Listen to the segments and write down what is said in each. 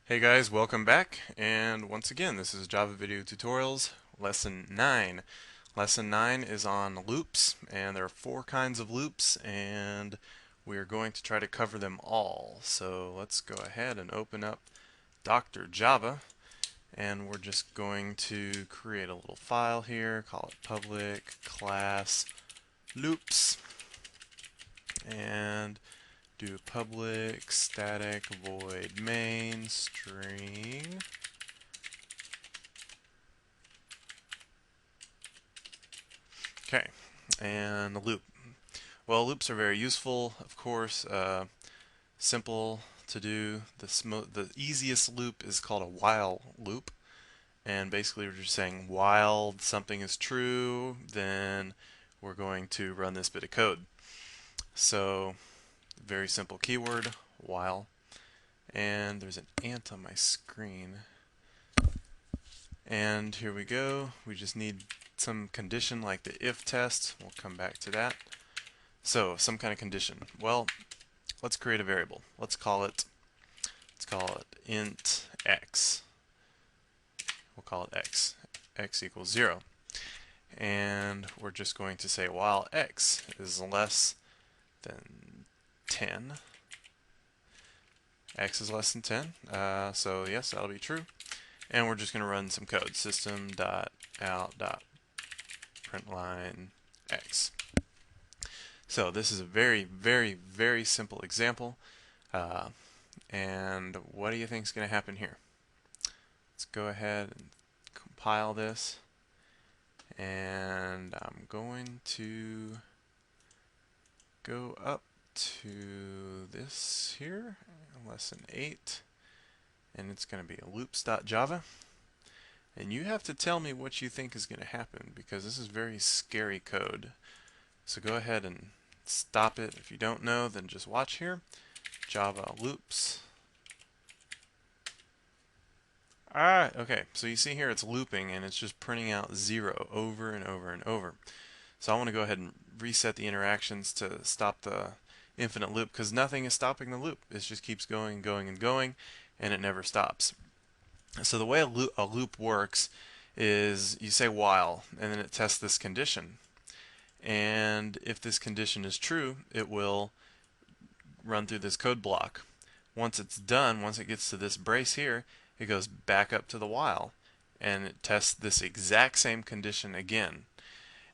Hey guys, welcome back, and once again this is Java Video Tutorials Lesson 9. Lesson 9 is on loops, and there are 4 kinds of loops, and we are going to try to cover them all. So let's go ahead and open up Dr. Java, and we're just going to create a little file here, call it public class loops, and do public static void main string. Okay, and the loop. Well, loops are very useful, of course. Simple to do. The easiest loop is called a while loop, and basically we're just saying while something is true, then we're going to run this bit of code. So, very simple keyword, while, and there's an ant on my screen. And here we go. We just need some condition like the if test. We'll come back to that. So, some kind of condition. Well, let's create a variable. Let's call it int x. We'll call it x. X equals 0. And we're just going to say while x is less than 10. X is less than 10. So yes, that'll be true. And we're just going to run some code. System.out.println x. So this is a very, very, very simple example. And what do you think is going to happen here? Let's go ahead and compile this. And I'm going to go up to this here, lesson 8. And it's going to be loops.java. And you have to tell me what you think is going to happen, because this is very scary code. So go ahead and stop it. If you don't know, then just watch here. Java loops. Okay, so you see here it's looping and it's just printing out 0 over and over and over. So I want to go ahead and reset the interactions to stop the infinite loop, because nothing is stopping the loop. It just keeps going and going and going, and it never stops. So the way a loop works is you say while, and then it tests this condition. And if this condition is true, it will run through this code block. Once it's done, once it gets to this brace here, it goes back up to the while, and it tests this exact same condition again.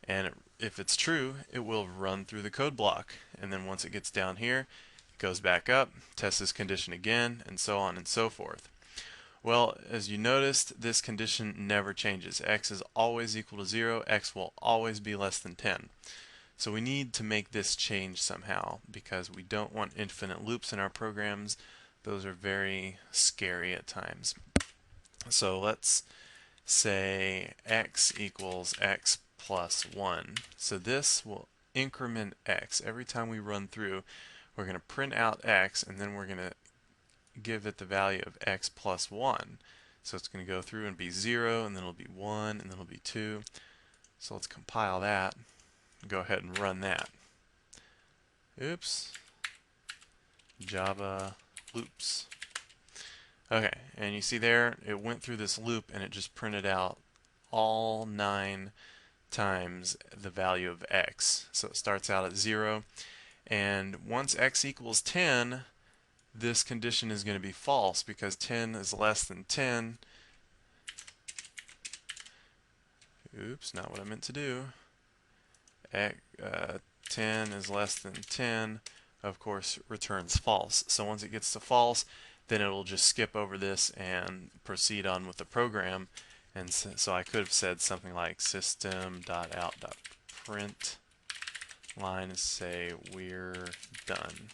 And if it's true, it will run through the code block. And then once it gets down here, it goes back up, tests this condition again, and so on and so forth. Well, as you noticed, this condition never changes. X is always equal to 0. X will always be less than 10. So we need to make this change somehow, because we don't want infinite loops in our programs. Those are very scary at times. So let's say x equals x plus 1. So this will increment x. Every time we run through, we're going to print out x, and then we're going to give it the value of x plus 1. So it's going to go through and be 0, and then it'll be 1, and then it'll be 2. So let's compile that. Go ahead and run that. Oops. Java loops. Okay, and you see there, it went through this loop and it just printed out all 9 times the value of x. So it starts out at 0, and once x equals 10, this condition is going to be false, because 10 is less than 10. Oops, not what I meant to do. 10 is less than 10, of course, returns false. So once it gets to false, then it'll just skip over this and proceed on with the program. And so I could have said something like system.out.print line is say we're done.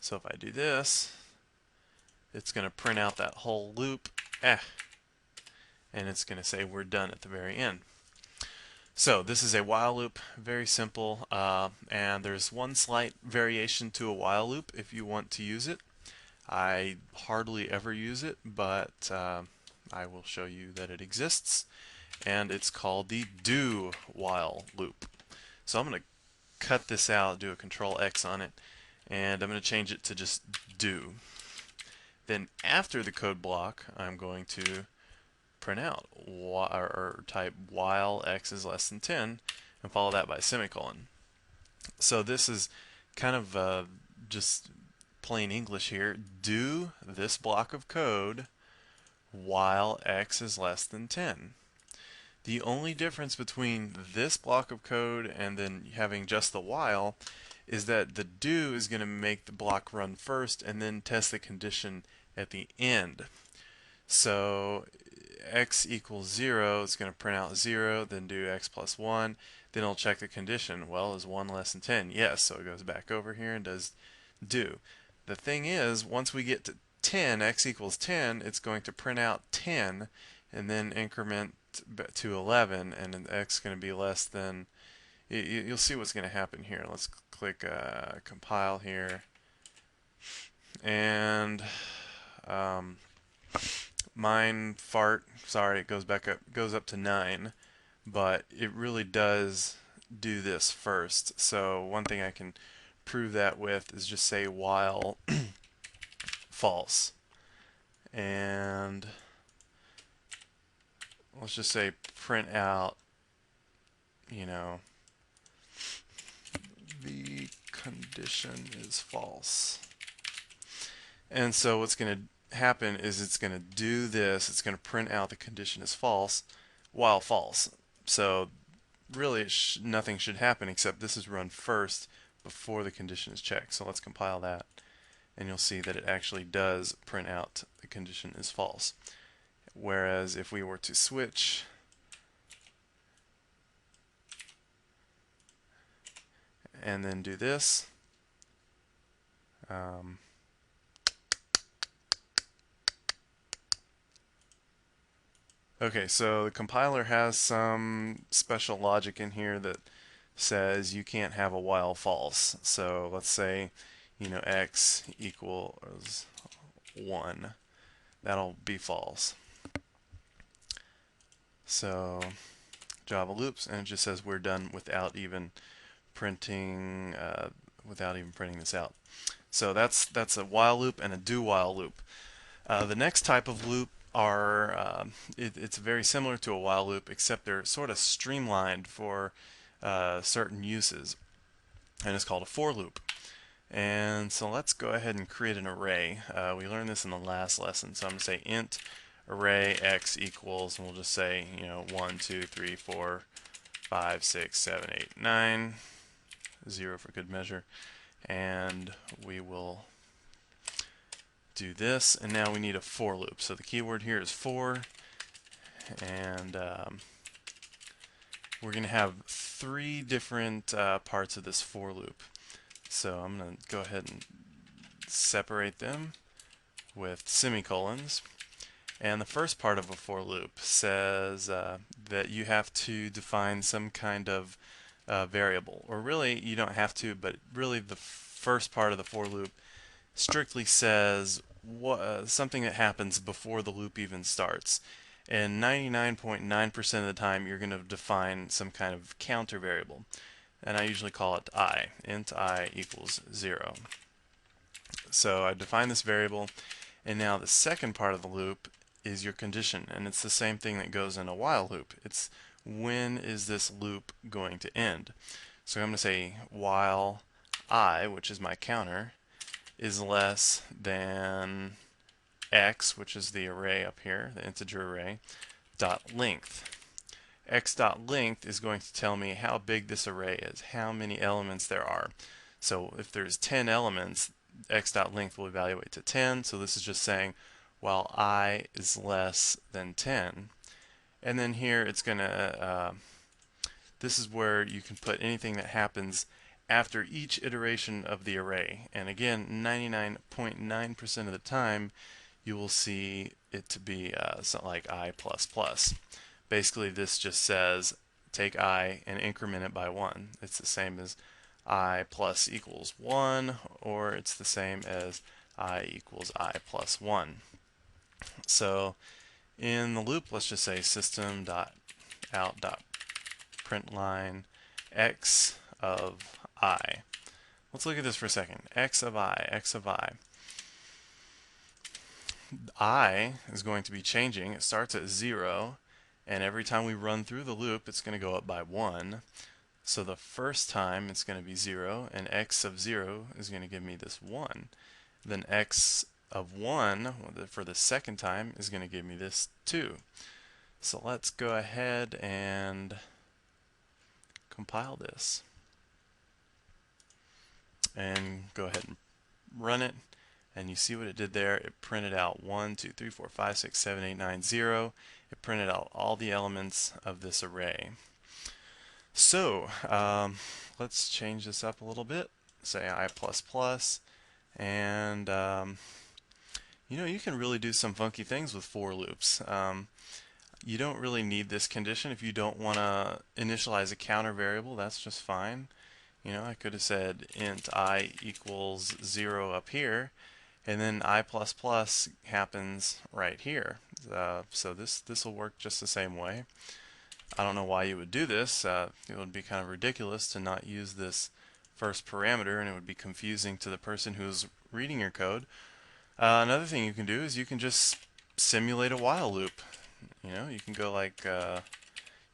So if I do this, it's going to print out that whole loop, and it's going to say we're done at the very end. So this is a while loop, very simple, and there's one slight variation to a while loop if you want to use it. I hardly ever use it, but I will show you that it exists, and it's called the do while loop. So I'm going to cut this out, do a Control X on it, and I'm going to change it to just do. Then after the code block, I'm going to print out or type while x is less than 10 and follow that by a semicolon. So this is kind of just plain English here. Do this block of code while x is less than 10. The only difference between this block of code and then having just the while is that the do is going to make the block run first and then test the condition at the end. So x equals 0, it's going to print out 0, then do x plus 1, then it'll check the condition. Well, is 1 less than 10? Yes, so it goes back over here and does do. The thing is, once we get to 10, x equals 10, it's going to print out 10 and then increment to 11, and x is going to be less than, you'll see what's going to happen here. Let's click compile here, and mine fart, sorry, it goes up to 9, but it really does do this first. So one thing I can prove that with is just say while false, and let's just say print out, the condition is false. And so what's going to happen is it's going to do this. It's going to print out the condition is false while false. So really nothing should happen except this is run first before the condition is checked. So let's compile that, and you'll see that it actually does print out the condition is false. Whereas if we were to switch and then do this, okay, so the compiler has some special logic in here that says you can't have a while false. So let's say, x equals 1. That'll be false. So Java loops, and it just says we're done without even printing this out. So that's a while loop and a do while loop. The next type of loop are it's very similar to a while loop, except they're sort of streamlined for certain uses, and it's called a for loop. And so let's go ahead and create an array. We learned this in the last lesson, so I'm going to say int array x equals, and we'll just say 1, 2, 3, 4, 5, 6, 7, 8, 9, 0 for good measure, and we will do this, and now we need a for loop. So the keyword here is for, and we're going to have 3 different parts of this for loop. So I'm going to go ahead and separate them with semicolons. And the first part of a for loop says that you have to define some kind of variable. Or really, you don't have to, but really the first part of the for loop strictly says something that happens before the loop even starts. And 99.9% of the time, you're going to define some kind of counter variable. And I usually call it I, int I equals 0. So I define this variable, and now the second part of the loop is your condition, and it's the same thing that goes in a while loop. It's when is this loop going to end? So I'm going to say while I, which is my counter, is less than x, which is the array up here, the integer array, dot length. X.length is going to tell me how big this array is, how many elements there are. So if there's 10 elements, x.length will evaluate to 10. So this is just saying while I is less than 10. And then here it's going to, this is where you can put anything that happens after each iteration of the array. And again, 99.9% of the time, you will see it to be something like I++. Basically, this just says take I and increment it by 1. It's the same as I plus equals 1, or it's the same as I equals I plus 1. So in the loop, let's just say system.out.println x of I. Let's look at this for a second. X of I, x of I. I is going to be changing. It starts at 0, and every time we run through the loop, it's going to go up by 1. So the first time it's going to be 0, and x of 0 is going to give me this 1. Then x of 1 for the second time is going to give me this 2. So let's go ahead and compile this and go ahead and run it. And you see what it did there. It printed out 1, 2, 3, 4, 5, 6, 7, 8, 9, 0. It printed out all the elements of this array. So let's change this up a little bit. Say I++, and you can really do some funky things with for loops. You don't really need this condition if you don't want to initialize a counter variable. That's just fine. I could have said int I equals 0 up here, and then I++ happens right here. So this will work just the same way. I don't know why you would do this. It would be kind of ridiculous to not use this first parameter, and it would be confusing to the person who's reading your code. Another thing you can do is you can just simulate a while loop. You can go like,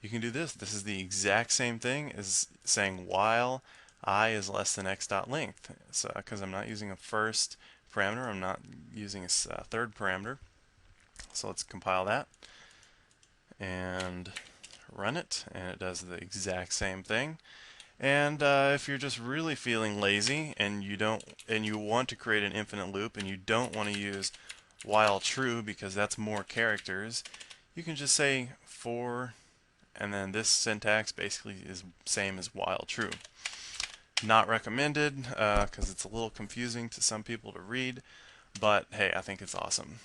you can do this. This is the exact same thing as saying while I is less than x dot length. So, because I'm not using a first parameter, I'm not using a third parameter. So let's compile that and run it, and it does the exact same thing. And if you're just really feeling lazy and you want to create an infinite loop and you don't want to use while true because that's more characters, you can just say for, and then this syntax basically is same as while true. Not recommended because it's a little confusing to some people to read, but hey, I think it's awesome.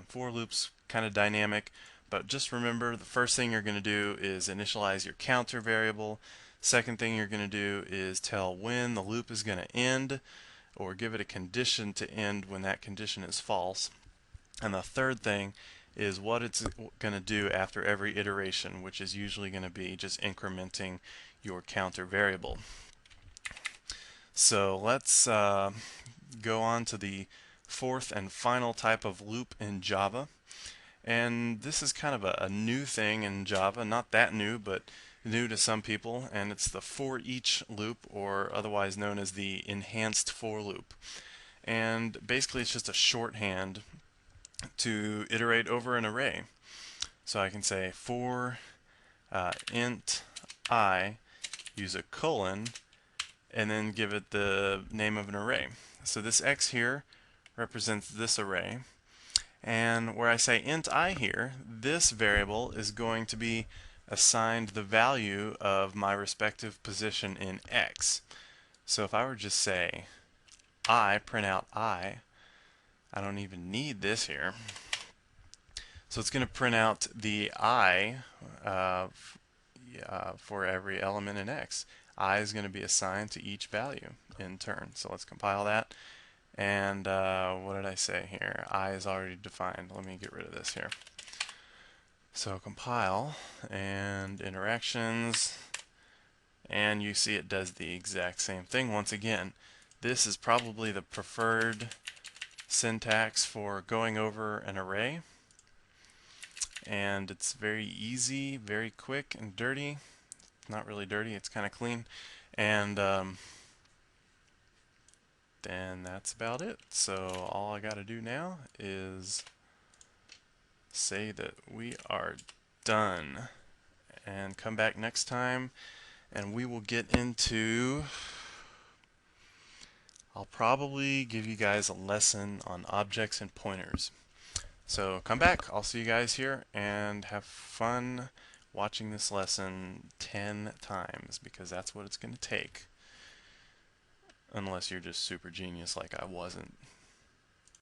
For loops kind of dynamic, but just remember the first thing you're going to do is initialize your counter variable. Second thing you're going to do is tell when the loop is going to end, or give it a condition to end when that condition is false. And the third thing is what it's going to do after every iteration, which is usually going to be just incrementing your counter variable. So let's go on to the fourth and final type of loop in Java. And this is kind of a new thing in Java, not that new, but new to some people, and it's the for each loop, or otherwise known as the enhanced for loop. And basically it's just a shorthand to iterate over an array. So I can say for int I, use a colon, and then give it the name of an array. So this x here represents this array, and where I say int I here, this variable is going to be assigned the value of my respective position in x. So if I were just say I, print out I don't even need this here. So it's going to print out the I for every element in x. I is going to be assigned to each value in turn. So let's compile that. And what did I say here? I is already defined. Let me get rid of this here. So compile and interactions, and you see it does the exact same thing once again. This is probably the preferred syntax for going over an array, and it's very easy, very quick and dirty. Not really dirty, it's kind of clean, and then that's about it. So all I got to do now is say that we are done, and come back next time and we will get into, I'll probably give you guys a lesson on objects and pointers. So come back, I'll see you guys here, and have fun watching this lesson 10 times, because that's what it's going to take. Unless you're just super genius like I wasn't.